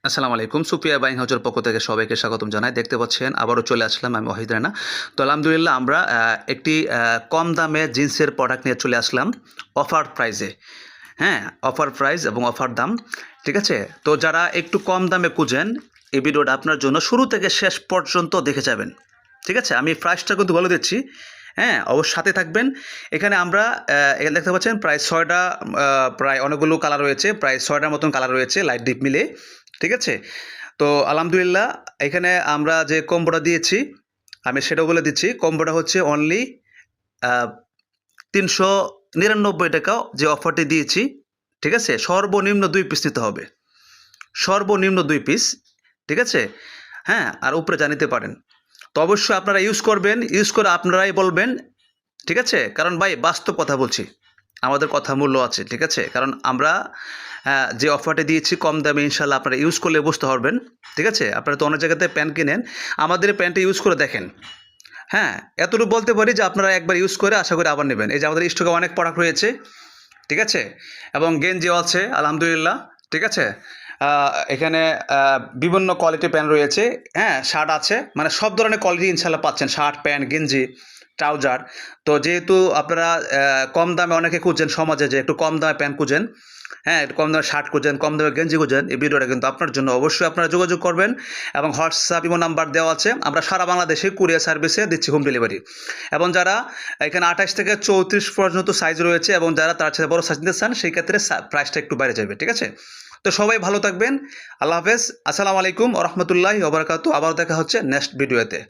আসসালামু আলাইকুম। সুপিয়া বাইং হাউজের পক্ষ থেকে সবাইকে স্বাগতম জানাই। দেখতে পাচ্ছেন আবারও চলে আসলাম আমি ওয়াহিদ রানা। তো আলহামদুলিল্লাহ আমরা একটি কম দামে জিন্সের প্রোডাক্ট নিয়ে চলে আসলাম অফার প্রাইসে। হ্যাঁ, অফার প্রাইস এবং অফার দাম। ঠিক আছে? তো যারা একটু কম দামে খুঁজেন এই ভিডিওটা আপনার জন্য শুরু থেকে শেষ পর্যন্ত দেখে যাবেন। ঠিক আছে? আমি প্রাইসটা কিন্তু বলে দিচ্ছি। হ্যাঁ, অবশ্যই সাথে থাকবেন। এখানে আমরা এখানে দেখতে পাচ্ছেন প্রায় ৬টা প্রায় অনেকগুলো কালার রয়েছে। প্রায় ৬টার মতন কালার রয়েছে লাইট ডিপ মিলে। ঠিক আছে? তো আলহামদুলিল্লাহ এখানে আমরা যে কম্বোটা দিয়েছি আমি সেটাও বলে দিচ্ছি। কম্বোটা হচ্ছে অনলি আ ৳৩৯৯ যে অফারটি দিয়েছি। ঠিক আছে? সর্বনিম্ন ২ পিস নিতে হবে। সর্বনিম্ন ২ পিস। ঠিক আছে? হ্যাঁ, আর উপরে যা নিতে পারেন। তো অবশ্যই আপনারা ইউজ করবেন। ইউজ করে আপনারাই বলবেন। ঠিক আছে? কারণ ভাই বাস্তব কথা বলছি। আমাদের কথা মূল্য আছে। ঠিক আছে? কারণ আমরা যে অফারটা দিয়েছি কম দামে ইনশাআল্লাহ আপনারা ইউজ করলে বুঝতে পারবেন। ঠিক আছে? আপনারা তো অনেক জায়গাতে প্যান্ট কিনেন। আমাদের এই প্যান্টটা ইউজ করে দেখেন। হ্যাঁ, এতটুকু বলতে পারি যে আপনারা একবার ইউজ করে আশা করি আবার নেবেন। এই যে আমাদের স্টকে অনেক প্রোডাক্ট রয়েছে। ঠিক আছে? এবং গেঞ্জিও আছে আলহামদুলিল্লাহ। ঠিক আছে? আ এখানে আ বিভিন্ন কোয়ালিটির প্যান্ট রয়েছে। হ্যাঁ, শার্ট আছে। মানে সব ধরনের কোয়ালিটি ইনশাআল্লাহ পাচ্ছেন। শার্ট, প্যান্ট, গেঞ্জি, ট্রাউজার। তো যেহেতু আপনারা কম দামে অনেকে খুঁজছেন সমাজে যে একটু কম দামে প্যান্ট খুঁজেন, হ্যাঁ, একটু কম দামে শার্ট খুঁজেন, কম দামে গেঞ্জি খুঁজেন, এই ভিডিওটা কিন্তু আপনার জন্য। অবশ্যই আপনারা যোগাযোগ করবেন এবং হোয়াটসঅ্যাপ, ইমো নাম্বার দেওয়া আছে। আমরা সারা বাংলাদেশে কুরিয়ার সার্ভিসে দিচ্ছি হোম ডেলিভারি। এবং যারা এখানে ২৮ থেকে ৩৪ পর্যন্ত সাইজ রয়েছে এবং যারা তার চেয়ে বড় সাইজ নিতে চান সেই ক্ষেত্রে প্রাইসটা একটু বেড়ে যাবে। ঠিক আছে? তো সবাই ভালো থাকবেন। আল্লাহ হাফেজ। আসসালামু আলাইকুম ওয়া রাহমাতুল্লাহি ওয়া বারাকাতুহু। আবার দেখা হচ্ছে নেক্সট ভিডিওতে।